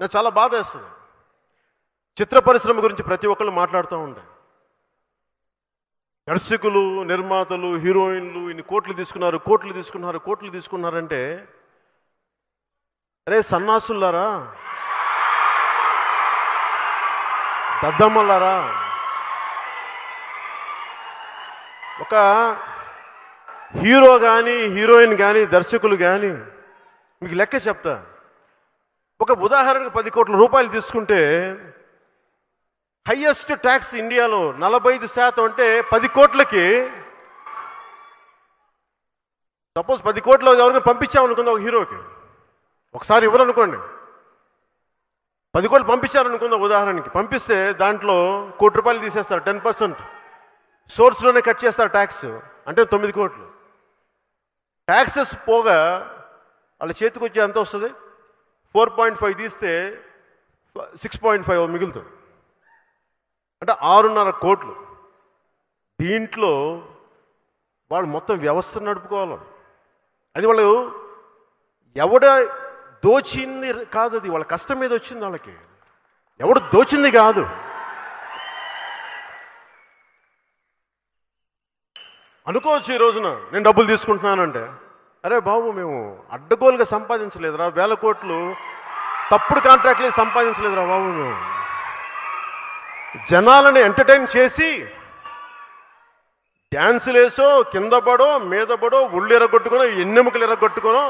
నాకు చాలా బాధ వేస్తుంది. చిత్ర పరిశ్రమ గురించి ప్రతి ఒక్కళ్ళు మాట్లాడుతూ ఉండే, దర్శకులు, నిర్మాతలు, హీరోయిన్లు ఇన్ని కోట్లు తీసుకున్నారంటే, అరే సన్నాసులారా, దద్దమ్మలారా, ఒక హీరో కానీ, హీరోయిన్ కానీ, దర్శకులు కానీ, మీకు లెక్క చెప్తా. ఒక ఉదాహరణకు 10 కోట్ల రూపాయలు తీసుకుంటే హైయెస్ట్ ట్యాక్స్ ఇండియాలో 45% అంటే 10 కోట్లకి, సపోజ్ 10 కోట్లు ఎవరిని పంపించామనుకుందాం ఒక హీరోకి, ఒకసారి ఇవ్వరనుకోండి, 10 కోట్లు పంపించారనుకుందాం ఉదాహరణకి, పంపిస్తే దాంట్లో ₹1 కోటి తీసేస్తారు, 10% సోర్స్లోనే కట్ చేస్తారు ట్యాక్స్, అంటే 9 కోట్లు. ట్యాక్సెస్ పోగా వాళ్ళ చేతికి వచ్చే ఎంత వస్తుంది? 4.5 తీస్తే 6.5 మిగులుతుంది, అంటే 6.5 కోట్లు. దీంట్లో వాళ్ళు మొత్తం వ్యవస్థను నడుపుకోవాలి. అది వాళ్ళు ఎవడ దోచింది కాదు, అది వాళ్ళ కష్టం మీద వచ్చింది. వాళ్ళకి ఎవడు దోచింది కాదు. అనుకోవచ్చు ఈ రోజున నేను డబ్బులు తీసుకుంటున్నానంటే, అరే బాబు మేము అడ్డగోలుగా సంపాదించలేదురా, 1000 కోట్లు తప్పుడు కాంట్రాక్ట్లు సంపాదించలేదురా బాబు, మేము జనాలని ఎంటర్టైన్ చేసి డ్యాన్సులు వేసో, కింద పడో, మీద పడో, ఒళ్ళు ఎరగొట్టుకోనో, ఎన్నెముకలు ఎరగొట్టుకోనో,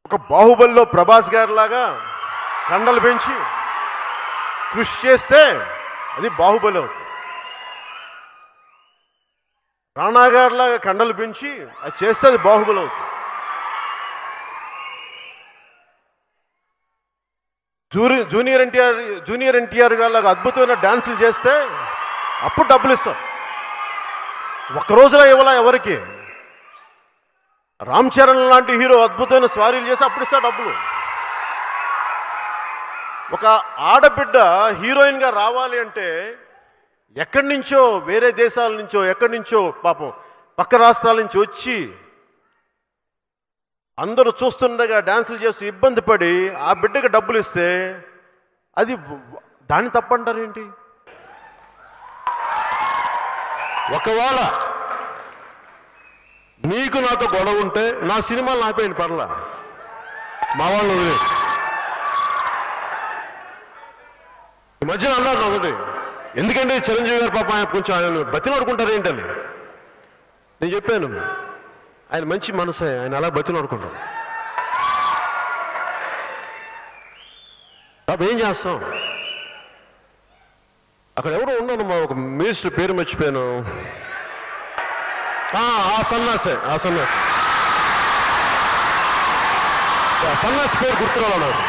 ఒక బాహుబలిలో ప్రభాస్ గారిలాగా కండలు పెంచి కృషి చేస్తే అది బాహుబలి అవుతుంది. రాణా గారిలాగా కండలు పెంచి అది చేస్తే అది బాహుబలి అవుతుంది. జూనియర్ ఎన్టీఆర్ గారిలాగా అద్భుతమైన డాన్సులు చేస్తే అప్పుడు డబ్బులు ఇస్తాం. ఒక్కరోజులో ఇవ్వాల ఎవరికి? రామ్ చరణ్ లాంటి హీరో అద్భుతమైన స్వారీలు చేసి అప్పుడు ఇస్తా డబ్బులు. ఒక ఆడబిడ్డ హీరోయిన్గా రావాలి అంటే ఎక్కడి నుంచో, వేరే దేశాల నుంచో, ఎక్కడి నుంచో పాపం పక్క రాష్ట్రాల నుంచి వచ్చి అందరూ చూస్తుండగా డాన్సులు చేసి ఇబ్బంది పడి ఆ బిడ్డకి డబ్బులు ఇస్తే అది దాన్ని తప్పంటారేంటి? ఒకవేళ నీకు నాతో గొడవ ఉంటే నా సినిమాలు ఆపేయండి, పర్లా, మా వాళ్ళు వదిలే. ఈ మధ్యన అన్నారు ఒకటి, ఎందుకంటే చిరంజీవి గారు పాప ఆయన కొంచెం ఆయన బతిలాడుకుంటారు ఏంటని. నేను చెప్పాను, ఆయన మంచి మనసే, ఆయన అలా బతిలాడుకుంటారు. కాబట్టి ఏం చేస్తాం? అక్కడ ఎవరు ఉన్నాను, మా ఒక మినిస్టర్ పేరు మర్చిపోయాను, ఆ సన్నాసి పేరు గుర్తురావాలి నాకు.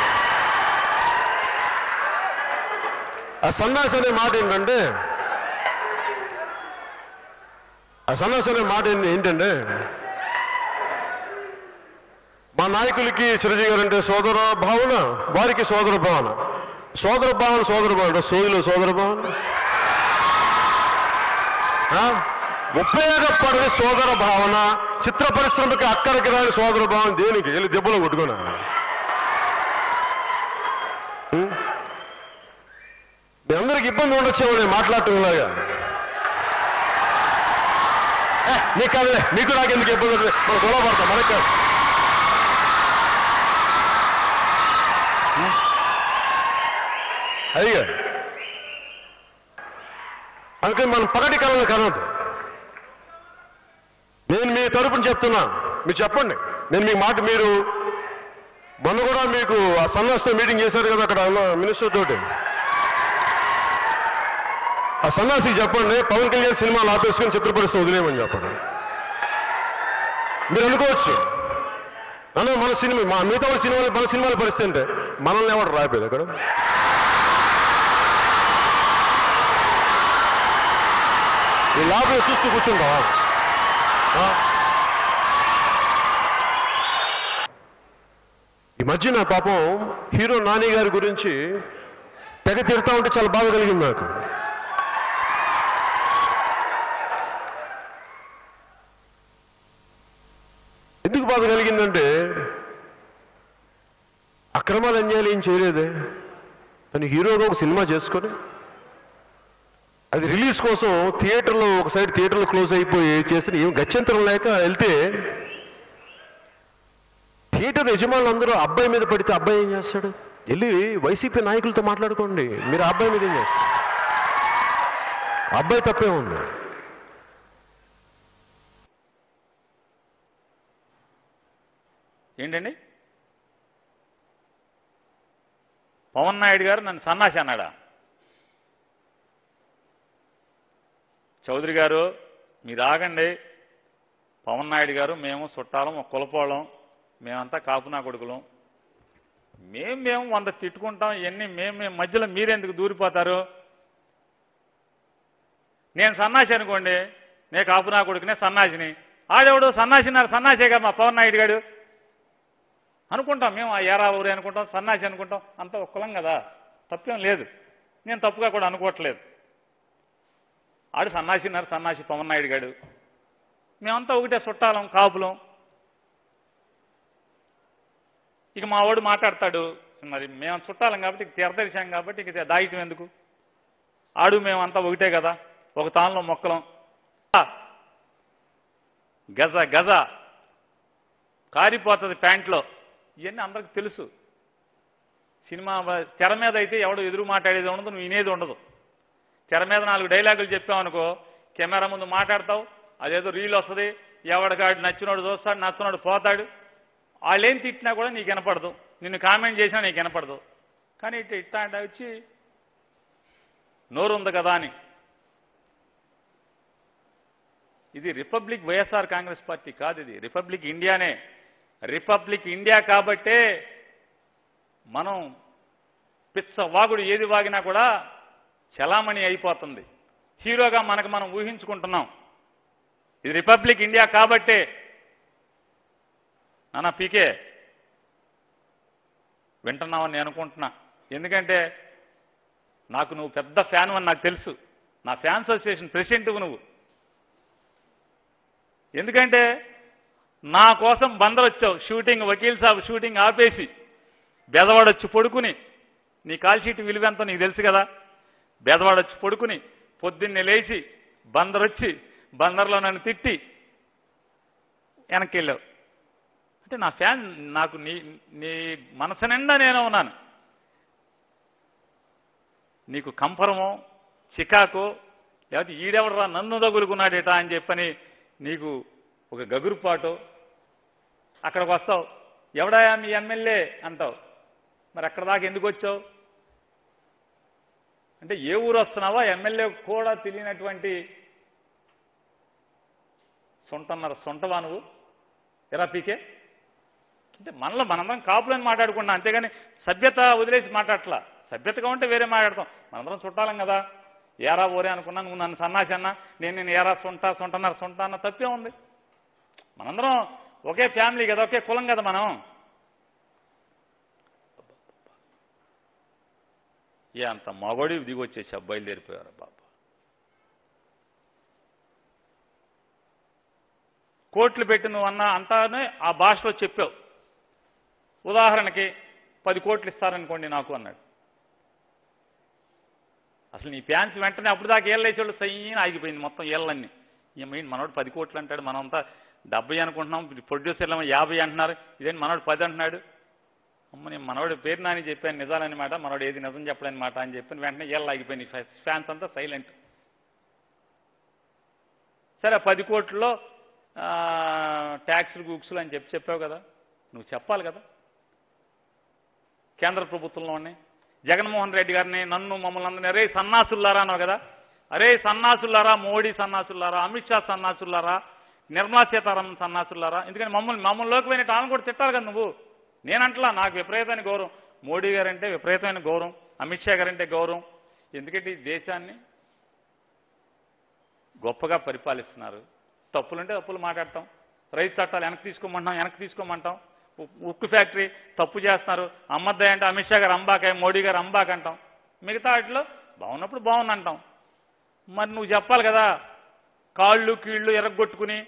ఆ సన్నాసి అనే మాట ఏంటంటే, ఏంటంటే మా నాయకులకి చిరంజీవి గారు అంటే సోదర భావన, వారికి సోదర భావన సోదర భావన ఉపయోగపడని సోదర భావన, చిత్ర పరిశ్రమకి అక్కడికి రాని సోదర భావన దేనికి? వెళ్ళి దెబ్బలో కొట్టుకున్నా. మీ అందరికి ఇబ్బంది ఉండొచ్చేమో నేను మాట్లాడటం లాగా. నీకు కాదులే, నీకు నాకు ఎందుకు ఇబ్బంది? మనం గొడవ పడతాం, మనకి కాదు. అదిగా అందుకని మనం పగటి కళలు కనదు. నేను మీ తరపున చెప్తున్నా, మీరు చెప్పండి. నేను మీ మాట, మీరు మొన్న కూడా మీకు ఆ సన్నాసితో మీటింగ్ చేశారు కదా అక్కడ మినిస్టర్ తోటి, ఆ సన్నాసికి చెప్పండి పవన్ కళ్యాణ్ సినిమాలు ఆపేసుకొని చిత్ర పరిశ్రమ వదిలేయమని చెప్పండి. మీరు అనుకోవచ్చు అన్న మన సినిమా, మా మిగతా సినిమాలు, మన సినిమాల పరిస్థితి అంటే మనల్ని ఎవరు రాయిపోయేది అక్కడ? ఈ లాభం చూస్తూ కూర్చుంటావా? ఈ మధ్యన పాపం హీరో నాని గారి గురించి తెగ తిడతా ఉంటే చాలా బాధ కలిగింది నాకు. ఎందుకు బాధ కలిగిందంటే, ఆ అక్రమాలు అన్యాయాలు ఏం చేయలేదే. తను హీరోగా ఒక సినిమా చేసుకొని అది రిలీజ్ కోసం థియేటర్లో ఒక సైడ్ థియేటర్లో క్లోజ్ అయిపోయి చేస్తే ఏం గత్యంతరం లేక వెళ్తే థియేటర్ యజమానులు అందరూ అబ్బాయి మీద పడితే అబ్బాయి ఏం చేస్తాడు? వెళ్ళి వైసీపీ నాయకులతో మాట్లాడుకోండి, మీరు ఆ అబ్బాయి మీద ఏం చేస్తారు? అబ్బాయి తప్పే ఉంది. ఏంటండి పవన్ నాయుడు గారు నన్ను సన్నాసి అన్నాడా? చౌదరి గారు మీరు ఆగండి. పవన్ నాయుడు గారు మేము చుట్టాలం, ఒక కులపోళం, మేమంతా కాపునా కొడుకులం, మేము 100 తిట్టుకుంటాం, ఇవన్నీ మేము మధ్యలో మీరెందుకు దూరిపోతారు? నేను సన్నాసి అనుకోండి, నేను కాపునా కొడుకునే సన్నాసిని, ఆడెవడు సన్నాసినారు, సన్నాసేగా మా పవన్ నాయుడు గారు అనుకుంటాం. మేము ఆ ఏరా ఊరే అనుకుంటాం, సన్నాసి అనుకుంటాం, అంత ఒక కులం కదా, తప్పేం లేదు. నేను తప్పుగా కూడా అనుకోవట్లేదు. ఆడు సన్నాసినారు, సన్నాసి పవన్ నాయుడు గారు, మేమంతా ఒకటే చుట్టాలం, కాపులం. ఇక మా వాడు మాట్లాడతాడు, మరి మేము చుట్టాలం కాబట్టి ఇక తీరదర్శాం కాబట్టి ఇక దాయితం ఎందుకు? ఆడు మేమంతా ఒకటే కదా, ఒక తానులో మొక్కలం. గజ గజ కారిపోతుంది ప్యాంట్లో, ఇవన్నీ అందరికి తెలుసు. సినిమా తెర మీద అయితే ఎవడు ఎదురు మాట్లాడేది ఉండదు, నువ్వు వినేది ఉండదు. తెర మీద 4 డైలాగులు చెప్పావనుకో, కెమెరా ముందు మాట్లాడతావు, అదేదో రీల్ వస్తుంది, ఎవడికాడు నచ్చినోడు చూస్తాడు, నచ్చినోడు పోతాడు. వాళ్ళేం తిట్టినా కూడా నీకు వినపడదు, నిన్ను కామెంట్ చేసినా నీకు వినపడదు. కానీ ఇట్లా వచ్చి నోరు ఉంది కదా అని. ఇది రిపబ్లిక్ వైఎస్ఆర్ కాంగ్రెస్ పార్టీ కాదు, ఇది రిపబ్లిక్ ఇండియానే. రిపబ్లిక్ ఇండియా కాబట్టే మనం పిచ్చ వాగుడు ఏది వాగినా కూడా చలామణి అయిపోతుంది. హీరోగా మనకు మనం ఊహించుకుంటున్నాం. ఇది రిపబ్లిక్ ఇండియా కాబట్టే. నాన్న పీకే వింటున్నావని నేను అనుకుంటున్నా. ఎందుకంటే నాకు నువ్వు పెద్ద ఫ్యాన్ అని నాకు తెలుసు. నా ఫ్యాన్స్ అసోసియేషన్ ప్రెసిడెంట్వు నువ్వు. ఎందుకంటే నా కోసం బందర్ వచ్చావు, షూటింగ్ వకీల్ సాబ్ షూటింగ్ ఆపేసి బెదవాడొచ్చి పడుకుని, నీ కాల్ షీట్ విలువెంతో నీకు తెలుసు కదా. బెదవాడొచ్చి పడుకుని పొద్దున్నే లేచి బందర్ వచ్చి బందర్లో నన్ను తిట్టి వెనక్కి వెళ్ళావు. అంటే నా ఫ్యాన్, నాకు నీ మనసు నిండా నేను ఉన్నాను. నీకు కంపరమో చికాకో లేకపోతే ఈడెవడరా నన్ను తగులుకున్నాడేటా అని చెప్పని నీకు ఒక గగురుపాటో, అక్కడికి వస్తావు, ఎవడాయా మీ ఎమ్మెల్యే అంటావు. మరి అక్కడ దాకా ఎందుకు వచ్చావు? అంటే ఏ ఊరు వస్తున్నావా ఎమ్మెల్యే కూడా తెలియనటువంటి సొంటవా నువ్వు? ఎరా పీకే అంటే మనలో మనందరం కాపులని మాట్లాడుకున్నాం, అంతేగాని సభ్యత వదిలేసి మాట్లాడట్లా. సభ్యతగా ఉంటే వేరే మాట్లాడతాం. మనందరం చుట్టాలం కదా. ఏరా ఓరే అనుకున్నా, నువ్వు నన్ను సన్నాసి అన్నా, నేను ఏరా సొంట అన్న తప్పే ఉంది. మనందరం ఒకే ఫ్యామిలీ కదా, ఒకే కులం కదా మనం. అంత మగోడి దిగొచ్చేసి అబ్బాయిలు తెరిపోయారు బాబా. కోట్లు పెట్టి నువ్వు అన్నా అంతానే ఆ భాషలో చెప్పావు. ఉదాహరణకి 10 కోట్లు ఇస్తారనుకోండి నాకు అన్నాడు. అసలు నీ ఫ్యాన్స్ వెంటనే అప్పుడు దాకా ఏళ్ళేసేవాళ్ళు సైన్ ఆగిపోయింది మొత్తం ఏళ్ళన్నీ. మనోడు 10 కోట్లు అంటాడు, మనంతా 70 అనుకుంటున్నాం, ప్రొడ్యూసర్లు 50 అంటున్నారు, ఇదేంటి మనోడు 10 అంటున్నాడు. అమ్మ నేను మనోడు పేరు నాని చెప్పాను నిజాలన్నమాట, మనోడు ఏది నిజం చెప్పడనమాట అని చెప్పి వెంటనే ఏళ్ళు ఆగిపోయింది. ఫ్యాన్స్ అంతా సైలెంట్. సరే 10 కోట్లలో ట్యాక్సులు గుక్సులు అని చెప్పావు కదా, నువ్వు చెప్పాలి కదా. కేంద్ర ప్రభుత్వంలోనే జగన్మోహన్ రెడ్డి గారిని నన్ను మమ్మల్ని అందరినీ అరే సన్నాసుల్లారా అన్నావు కదా. అరే సన్నాసుల్లారా, మోడీ సన్నాసుల్లారా, అమిత్ షా సన్నాసుల్లారా, నిర్మలా సీతారామన్ సన్నాసుల్లారా. ఎందుకని మమ్మల్లోకి పోయినట్టు ఆమె కూడా తిట్టాలి కదా నువ్వు. నేనంటలా నాకు విపరీతమైన గౌరవం, మోడీ గారంటే విపరీతమైన గౌరవం, అమిత్ షా గారంటే గౌరవం. ఎందుకంటే ఈ దేశాన్ని గొప్పగా పరిపాలిస్తున్నారు. తప్పులుంటే తప్పులు మాట్లాడతాం, రైతు చట్టాలు వెనక్కి తీసుకోమంటాం, ఉక్కు ఫ్యాక్టరీ తప్పు చేస్తున్నారు, అమ్మద్దాయి అంటే అమిత్ షా గారు అంబాకాయ, మోడీ గారు అంబాక్ అంటాం. మిగతా వాటిలో బాగున్నప్పుడు బాగుందంటాం. మరి నువ్వు చెప్పాలి కదా. కాళ్ళు కీళ్ళు ఎరగొట్టుకుని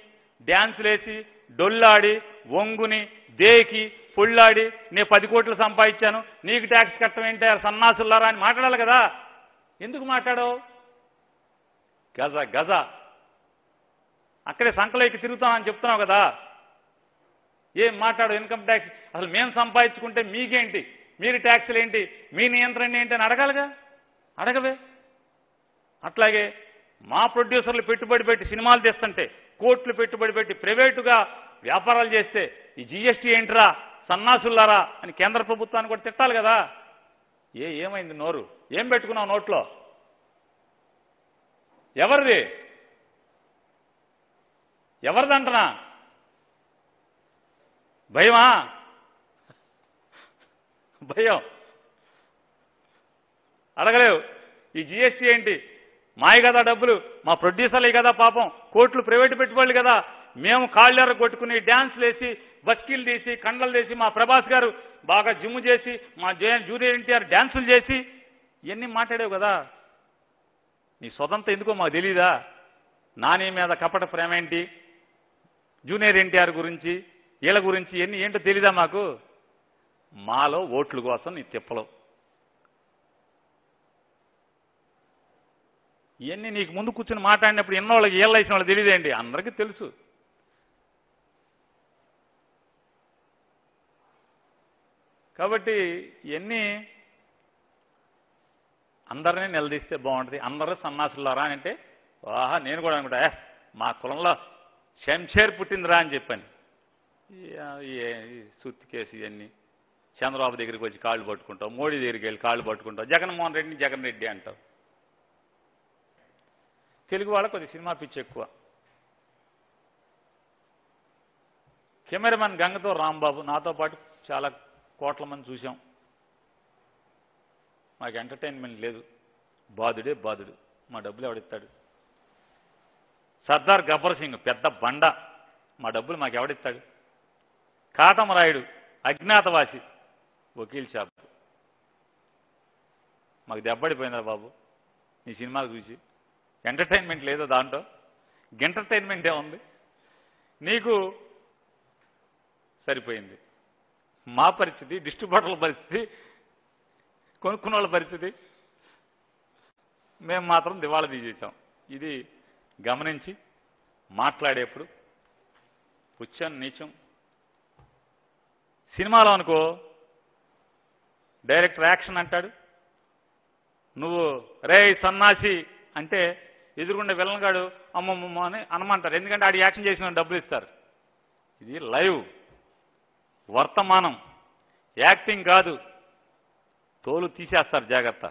డ్యాన్సులేసి డొల్లాడి వంగుని దేకి పొళ్ళాడి నేను 10 కోట్లు సంపాదించాను నీకు ట్యాక్స్ కట్టమేంటే సన్నాసులారా అని మాట్లాడాలి కదా. ఎందుకు మాట్లాడవు? గజ గజ అక్కడే సంకలోకి తిరుగుతామని చెప్తున్నావు కదా. ఏం మాట్లాడు? ఇన్కమ్ ట్యాక్స్ అసలు మేము సంపాదించుకుంటే మీకేంటి, మీరు ట్యాక్సులు ఏంటి, మీ నియంత్రణ ఏంటి అని అడగాలిగా. అడగవే. అట్లాగే మా ప్రొడ్యూసర్లు పెట్టుబడి పెట్టి సినిమాలు తీస్తుంటే కోట్లు పెట్టుబడి పెట్టి ప్రైవేటుగా వ్యాపారాలు చేస్తే ఈ జీఎస్టీ ఏంట్రా సన్నాసులారా అని కేంద్ర ప్రభుత్వాన్ని కూడా తిట్టాలి కదా. ఏమైంది నోరు? ఏం పెట్టుకున్నావు నోట్లో? ఎవరిది? ఎవరిదంటనా? భయమా? భయం. అడగలేవు. ఈ జీఎస్టీ ఏంటి? మాయ కదా డబ్బులు, మా ప్రొడ్యూసర్లే కదా పాపం, కోట్లు ప్రైవేటు పెట్టుబడులు కదా, మేము కాళ్ళెర కొట్టుకుని డ్యాన్సులు వేసి బస్కీలు తీసి కండలు తీసి మా ప్రభాస్ గారు బాగా జిమ్ చేసి మా జూనియర్ ఎన్టీఆర్ డ్యాన్సులు చేసి ఇవన్నీ మాట్లాడేవు కదా. నీ స్వతంత్రం ఎందుకో మాకు తెలీదా? నాని మీద కపట ప్రేమ ఏంటి, జూనియర్ ఎన్టీఆర్ గురించి వీళ్ళ గురించి ఇవన్నీ ఏంటో తెలీదా మాకు? మాలో ఓట్ల కోసం నీ తిప్పలు ఇవన్నీ నీకు ముందు కూర్చొని మాట్లాడినప్పుడు ఎన్నోళ్ళకి ఏళ్ళ వేసిన వాళ్ళు తెలియదేంటి? అందరికీ తెలుసు. కాబట్టి ఇవన్నీ అందరినీ నిలదీస్తే బాగుంటుంది. అందరూ సన్నాసులారా అని అంటే ఆహా నేను కూడా అనుకుంటా మా కులంలో శంషేర్ పుట్టిందిరా అని చెప్పాను. సుత్తి కేసు ఇవన్నీ చంద్రబాబు దగ్గరికి వచ్చి కాళ్ళు పట్టుకుంటావు, మోడీ దగ్గరికి వెళ్ళి కాళ్ళు పట్టుకుంటావు, జగన్మోహన్ రెడ్డిని జగన్ రెడ్డి అంటావు. తెలుగు వాళ్ళ కొద్ది సినిమా పిచ్చి ఎక్కువ. కెమెరామెన్ గంగతో రాంబాబు నాతో పాటు చాలా కోట్ల మంది చూసాం. మాకు ఎంటర్టైన్మెంట్ లేదు, బాధుడే బాధుడు, మా డబ్బులు ఎవడిస్తాడు? సర్దార్ గబ్బర్ సింగ్ పెద్ద బండ, మా డబ్బులు మాకు ఎవడిస్తాడు? కాటమరాయుడు అజ్ఞాతవాసి వకీల్ షాప్, మాకు దెబ్బడిపోయిందా బాబు నీ సినిమాలు చూసి? ఎంటర్టైన్మెంట్ లేదో దాంట్లో? ఎంటర్టైన్మెంటే ఉంది నీకు. సరిపోయింది. మా పరిస్థితి, డిస్ట్రిబ్యూటర్ల పరిస్థితి, కొనుక్కున్న వాళ్ళ పరిస్థితి, మేము మాత్రం దివాళా తీసేసాం. ఇది గమనించి మాట్లాడేప్పుడు పుచ్చం నీచం. సినిమాలో అనుకో డైరెక్టర్ యాక్షన్ అంటాడు, నువ్వు రే సన్నాసి అంటే ఎదురుగుండే విలన్గాడు అమ్మమ్మ అని అనమంటారు. ఎందుకంటే ఆడి యాక్షన్ చేసిన డబ్బులు ఇస్తారు. ఇది లైవ్ వర్తమానం, యాక్టింగ్ కాదు. తోలు తీసేస్తారు, జాగ్రత్త.